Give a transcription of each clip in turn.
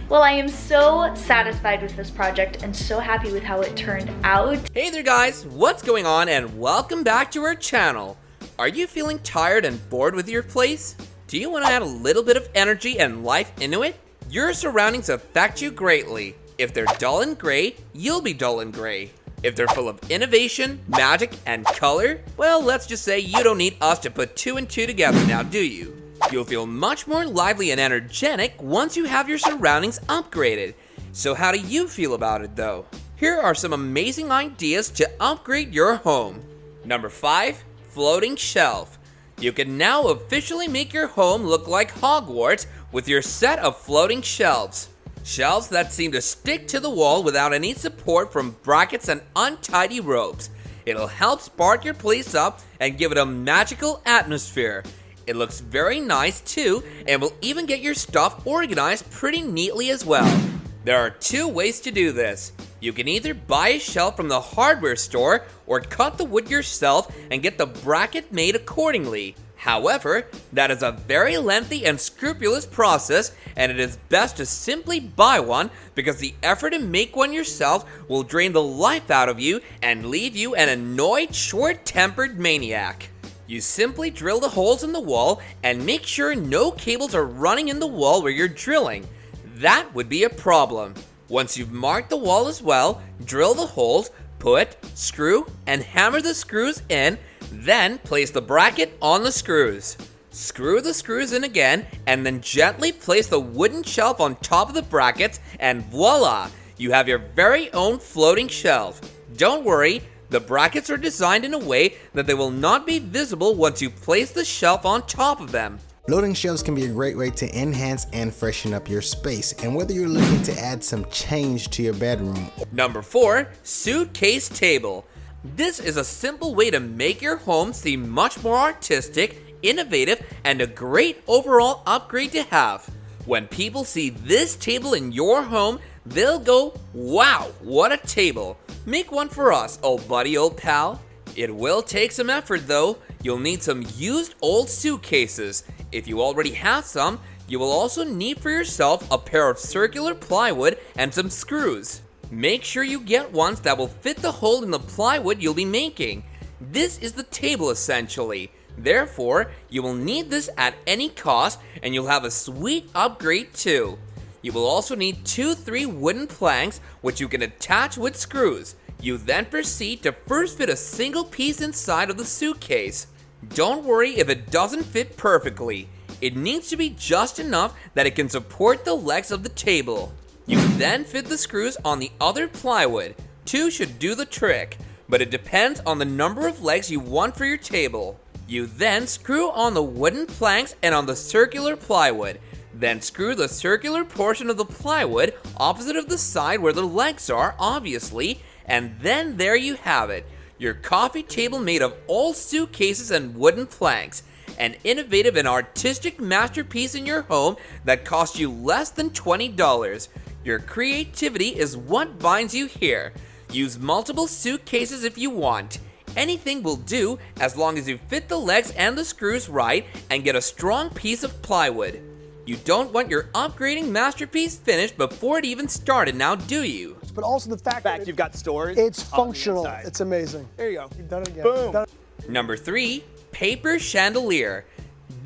Well, I am so satisfied with this project and so happy with how it turned out. Hey there guys, what's going on and welcome back to our channel. Are you feeling tired and bored with your place? Do you want to add a little bit of energy and life into it? Your surroundings affect you greatly. If they're dull and gray, you'll be dull and gray. If they're full of innovation, magic, and color, well, let's just say you don't need us to put two and two together now, do you? You'll feel much more lively and energetic once you have your surroundings upgraded. So how do you feel about it though? Here are some amazing ideas to upgrade your home. Number 5, floating shelf. You can now officially make your home look like Hogwarts with your set of floating shelves. Shelves that seem to stick to the wall without any support from brackets and untidy ropes. It'll help spark your place up and give it a magical atmosphere. It looks very nice too, and will even get your stuff organized pretty neatly as well. There are 2 ways to do this. You can either buy a shelf from the hardware store or cut the wood yourself and get the bracket made accordingly. However, that is a very lengthy and scrupulous process, and it is best to simply buy one because the effort to make one yourself will drain the life out of you and leave you an annoyed, short-tempered maniac. You simply drill the holes in the wall and make sure no cables are running in the wall where you're drilling. That would be a problem. Once you've marked the wall as well, drill the holes, put, screw, and hammer the screws in, then place the bracket on the screws. Screw the screws in again, and then gently place the wooden shelf on top of the brackets, and voila! You have your very own floating shelf. Don't worry, the brackets are designed in a way that they will not be visible once you place the shelf on top of them. Floating shelves can be a great way to enhance and freshen up your space, and whether you're looking to add some change to your bedroom. Number 4, suitcase table. This is a simple way to make your home seem much more artistic, innovative, and a great overall upgrade to have. When people see this table in your home, they'll go, wow, what a table. Make one for us, old buddy, old pal. It will take some effort though. You'll need some used old suitcases. If you already have some, you will also need for yourself a pair of circular plywood and some screws. Make sure you get ones that will fit the hole in the plywood you'll be making. This is the table essentially. Therefore, you will need this at any cost, and you'll have a sweet upgrade too. You will also need 2-3 wooden planks which you can attach with screws. You then proceed to first fit a single piece inside of the suitcase. Don't worry if it doesn't fit perfectly. It needs to be just enough that it can support the legs of the table. You then fit the screws on the other plywood. 2 should do the trick, but it depends on the number of legs you want for your table. You then screw on the wooden planks and on the circular plywood. Then screw the circular portion of the plywood opposite of the side where the legs are, obviously, and then there you have it. Your coffee table made of old suitcases and wooden planks. An innovative and artistic masterpiece in your home that costs you less than $20. Your creativity is what binds you here. Use multiple suitcases if you want. Anything will do as long as you fit the legs and the screws right and get a strong piece of plywood. You don't want your upgrading masterpiece finished before it even started now, do you? But also the fact that you've got storage. It's functional. It's amazing. There you go. You've done it again. Boom. Number 3, paper chandelier.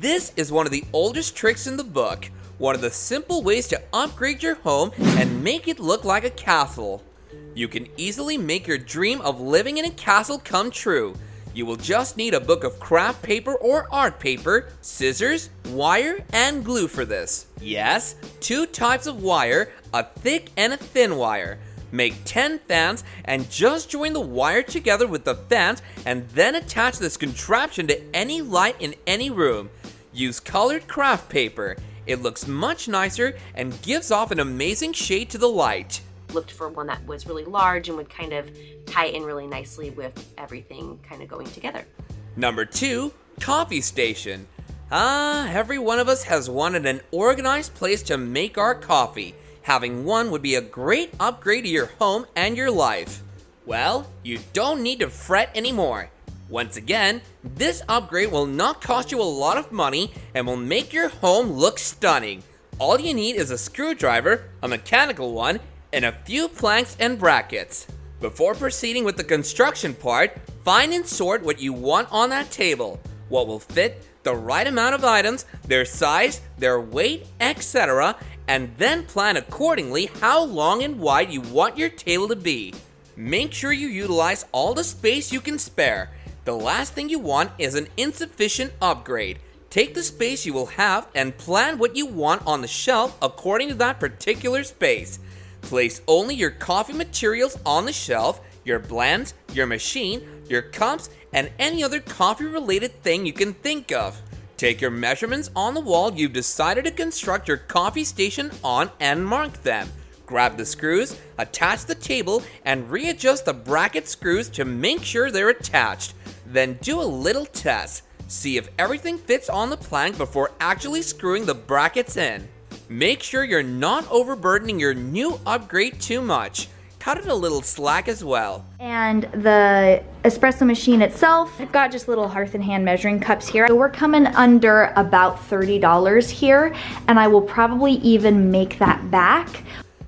This is one of the oldest tricks in the book. One of the simple ways to upgrade your home and make it look like a castle. You can easily make your dream of living in a castle come true. You will just need a book of craft paper or art paper, scissors, wire, and glue for this. Yes, 2 types of wire, a thick and a thin wire. Make 10 fans and just join the wire together with the fans and then attach this contraption to any light in any room. Use colored craft paper. It looks much nicer and gives off an amazing shade to the light. Looked for one that was really large and would kind of tie in really nicely with everything kind of going together. Number 2, coffee station. Every one of us has wanted an organized place to make our coffee. Having one would be a great upgrade to your home and your life. Well, you don't need to fret anymore. Once again, this upgrade will not cost you a lot of money and will make your home look stunning. all you need is a screwdriver, a mechanical one, and a few planks and brackets. Before proceeding with the construction part, find and sort what you want on that table, what will fit, the right amount of items, their size, their weight, etc., and then plan accordingly how long and wide you want your table to be. Make sure you utilize all the space you can spare. The last thing you want is an insufficient upgrade. Take the space you will have and plan what you want on the shelf according to that particular space. Place only your coffee materials on the shelf, your blends, your machine, your cups, and any other coffee-related thing you can think of. Take your measurements on the wall you've decided to construct your coffee station on and mark them. Grab the screws, attach the table, and readjust the bracket screws to make sure they're attached. Then do a little test. See if everything fits on the plank before actually screwing the brackets in. Make sure you're not overburdening your new upgrade too much. Cut it a little slack as well. And the espresso machine itself, I've got just little hearth and hand measuring cups here. So we're coming under about $30 here, and I will probably even make that back.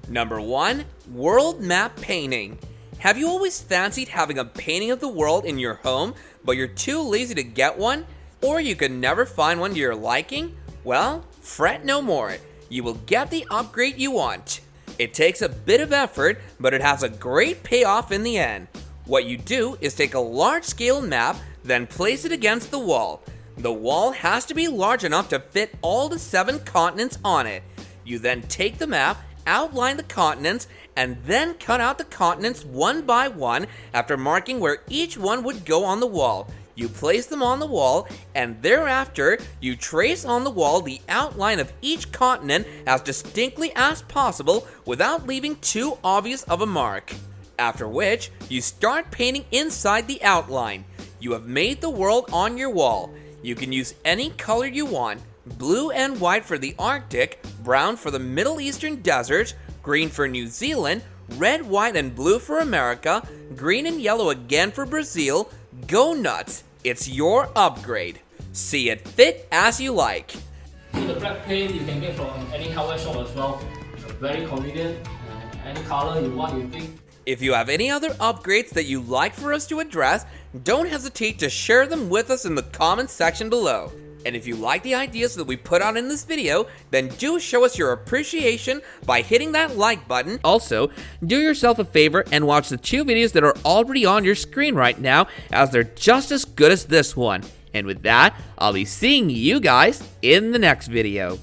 Number 1, world map painting. Have you always fancied having a painting of the world in your home, but you're too lazy to get one? Or you could never find one to your liking? Well, fret no more. You will get the upgrade you want. It takes a bit of effort, but it has a great payoff in the end. What you do is take a large-scale map, then place it against the wall. The wall has to be large enough to fit all the 7 continents on it. You then take the map, outline the continents, and then cut out the continents one by one after marking where each one would go on the wall. You place them on the wall, and thereafter, you trace on the wall the outline of each continent as distinctly as possible without leaving too obvious of a mark. After which, you start painting inside the outline. You have made the world on your wall. You can use any color you want. Blue and white for the Arctic, brown for the Middle Eastern deserts, green for New Zealand, red, white, and blue for America, green and yellow again for Brazil. Go nuts, it's your upgrade. See it fit as you like. So the black paint you can get from any hardware shop as well. Very convenient, any color you want, you think. If you have any other upgrades that you'd like for us to address, don't hesitate to share them with us in the comments section below. And if you like the ideas that we put out in this video, then do show us your appreciation by hitting that like button. Also, do yourself a favor and watch the 2 videos that are already on your screen right now, as they're just as good as this one. And with that, I'll be seeing you guys in the next video.